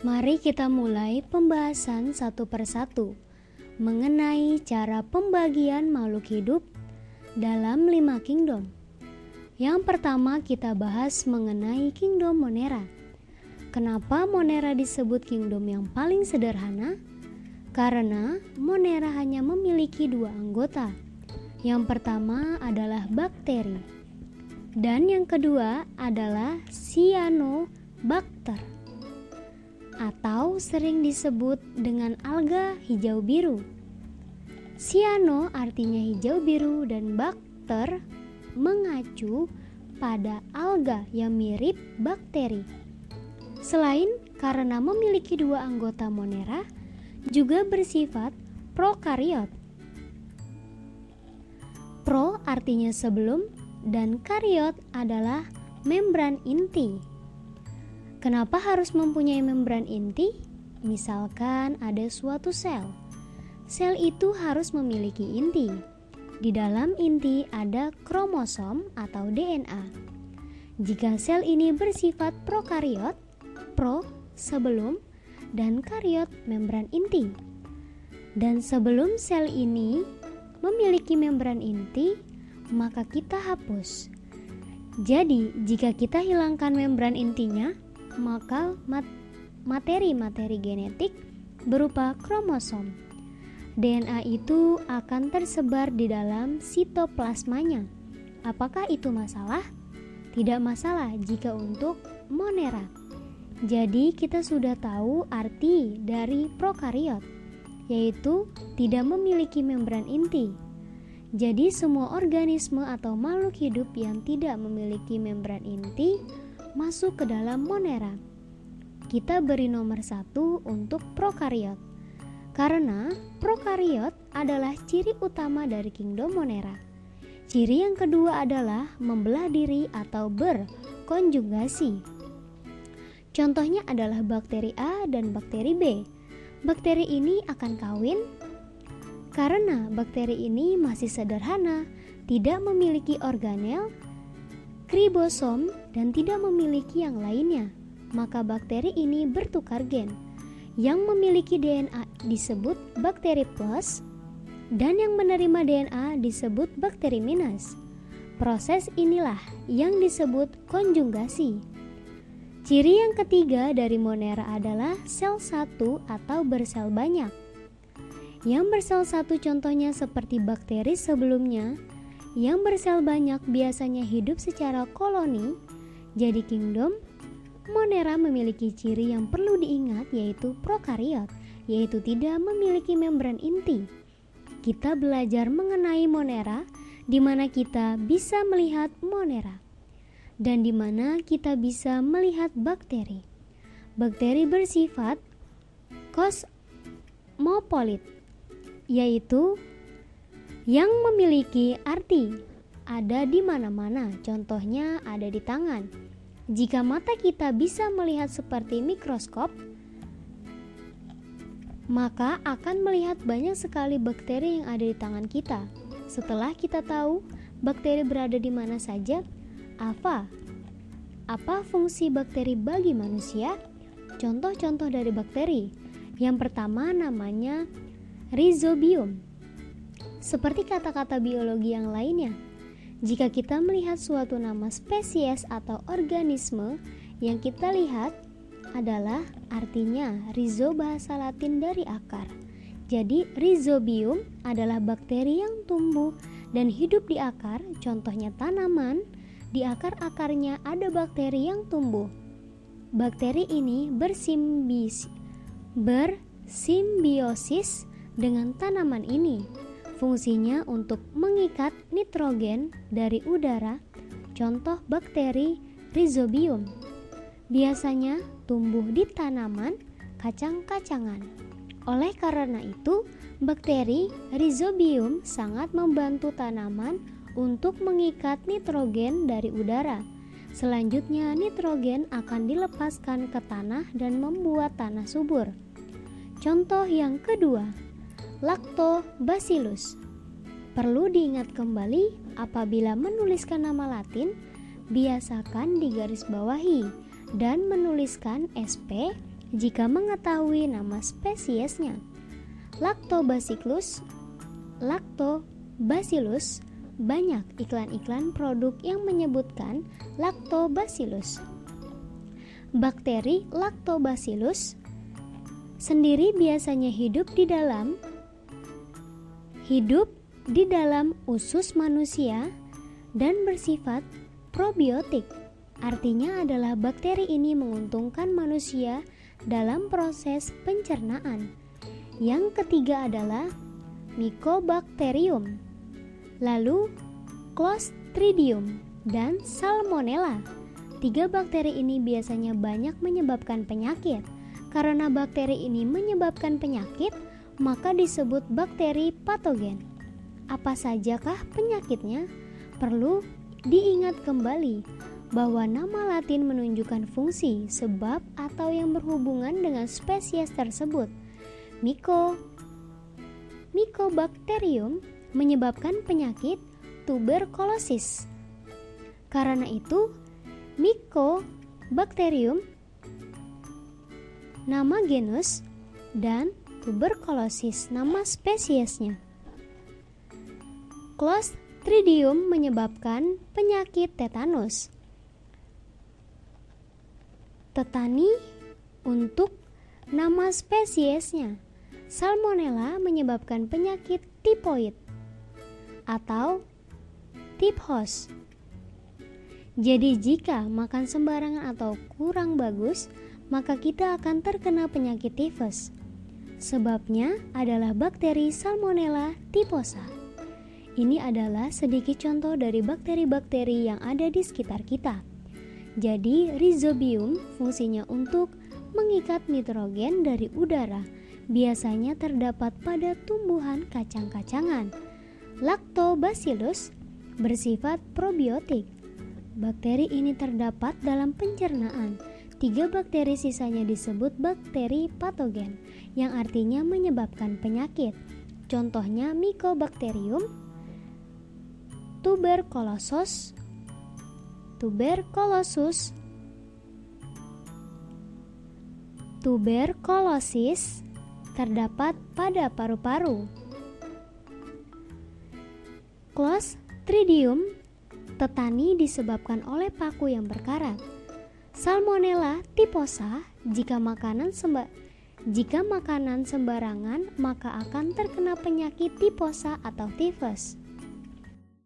Mari kita mulai pembahasan satu persatu mengenai cara pembagian makhluk hidup dalam 5 kingdom. Yang pertama kita bahas mengenai kingdom Monera. Kenapa Monera disebut kingdom yang paling sederhana? Karena Monera hanya memiliki 2 anggota. Yang pertama adalah bakteri dan yang kedua adalah cyanobacter atau sering disebut dengan alga hijau biru. Cyano artinya hijau biru dan bakter mengacu pada alga yang mirip bakteri. Selain karena memiliki 2 anggota Monera, juga bersifat prokariot. Pro artinya sebelum dan kariot adalah membran inti. Kenapa harus mempunyai membran inti? Misalkan ada suatu sel. Sel itu harus memiliki inti. Di dalam inti ada kromosom atau DNA. Jika sel ini bersifat prokariot, pro sebelum dan kariot membran inti. Dan sebelum sel ini memiliki membran inti, maka kita hapus. Jadi, jika kita hilangkan membran intinya, maka materi-materi genetik berupa kromosom DNA itu akan tersebar di dalam sitoplasmanya. Apakah itu masalah? Tidak masalah jika untuk Monera. Jadi kita sudah tahu arti dari prokariot, yaitu tidak memiliki membran inti. Jadi semua organisme atau makhluk hidup yang tidak memiliki membran inti masuk ke dalam Monera. Kita beri nomor 1 untuk prokariot, karena prokariot adalah ciri utama dari kingdom Monera. Ciri yang kedua adalah membelah diri atau berkonjugasi. Contohnya adalah bakteri A dan bakteri B. Bakteri ini akan kawin karena bakteri ini masih sederhana, tidak memiliki organel, ribosom, dan tidak memiliki yang lainnya. Maka bakteri ini bertukar gen. Yang memiliki DNA disebut bakteri plus dan yang menerima DNA disebut bakteri minus. Proses inilah yang disebut konjugasi. Ciri yang ketiga dari Monera adalah sel satu atau bersel banyak. Yang bersel satu contohnya seperti bakteri sebelumnya. Yang bersel banyak biasanya hidup secara koloni. Jadi kingdom Monera memiliki ciri yang perlu diingat, yaitu prokariot, yaitu tidak memiliki membran inti. Kita belajar mengenai Monera, di mana kita bisa melihat Monera dan di mana kita bisa melihat bakteri. Bakteri bersifat kosmopolit, yaitu yang memiliki arti ada di mana-mana. Contohnya ada di tangan. Jika mata kita bisa melihat seperti mikroskop, maka akan melihat banyak sekali bakteri yang ada di tangan kita. Setelah kita tahu bakteri berada di mana saja, apa fungsi bakteri bagi manusia? Contoh-contoh dari bakteri. Yang pertama namanya rhizobium. Seperti kata-kata biologi yang lainnya, jika kita melihat suatu nama spesies atau organisme, yang kita lihat adalah artinya rhizo bahasa Latin dari akar. Jadi rhizobium adalah bakteri yang tumbuh dan hidup di akar. Contohnya tanaman, di akar-akarnya ada bakteri yang tumbuh. Bakteri ini bersimbiosis dengan tanaman ini. Fungsinya untuk mengikat nitrogen dari udara. Contoh bakteri rhizobium biasanya tumbuh di tanaman kacang-kacangan. Oleh karena itu, bakteri rhizobium sangat membantu tanaman untuk mengikat nitrogen dari udara. Selanjutnya, nitrogen akan dilepaskan ke tanah dan membuat tanah subur. Contoh yang kedua, Lactobacillus. Perlu diingat kembali, apabila menuliskan nama Latin, biasakan digarisbawahi dan menuliskan SP jika mengetahui nama spesiesnya. Lactobacillus, banyak iklan-iklan produk yang menyebutkan Lactobacillus. Bakteri Lactobacillus sendiri biasanya hidup di dalam usus manusia dan bersifat probiotik. Artinya adalah bakteri ini menguntungkan manusia dalam proses pencernaan. Yang ketiga adalah Mycobacterium, lalu Clostridium dan Salmonella. 3 bakteri ini biasanya banyak menyebabkan penyakit. Karena bakteri ini menyebabkan penyakit, maka disebut bakteri patogen. Apa sajakah penyakitnya? Perlu diingat kembali bahwa nama Latin menunjukkan fungsi, sebab, atau yang berhubungan dengan spesies tersebut. Mycobacterium menyebabkan penyakit tuberkulosis. Karena itu, Mycobacterium nama genus dan tuberkulosis nama spesiesnya. Clostridium menyebabkan penyakit tetanus. Tetani untuk nama spesiesnya. Salmonella menyebabkan penyakit tipoid atau typhus. Jadi jika makan sembarangan atau kurang bagus, maka kita akan terkena penyakit tifus. Sebabnya adalah bakteri Salmonella typhosa. Ini adalah sedikit contoh dari bakteri-bakteri yang ada di sekitar kita. Jadi Rhizobium fungsinya untuk mengikat nitrogen dari udara. Biasanya terdapat pada tumbuhan kacang-kacangan. Lactobacillus bersifat probiotik. Bakteri ini terdapat dalam pencernaan. 3 bakteri sisanya disebut bakteri patogen, yang artinya menyebabkan penyakit. Contohnya Mycobacterium tuberculosis terdapat pada paru-paru. Clostridium tetani disebabkan oleh paku yang berkarat. Salmonella typhosa jika makanan sembarangan maka akan terkena penyakit typhosa atau tifus.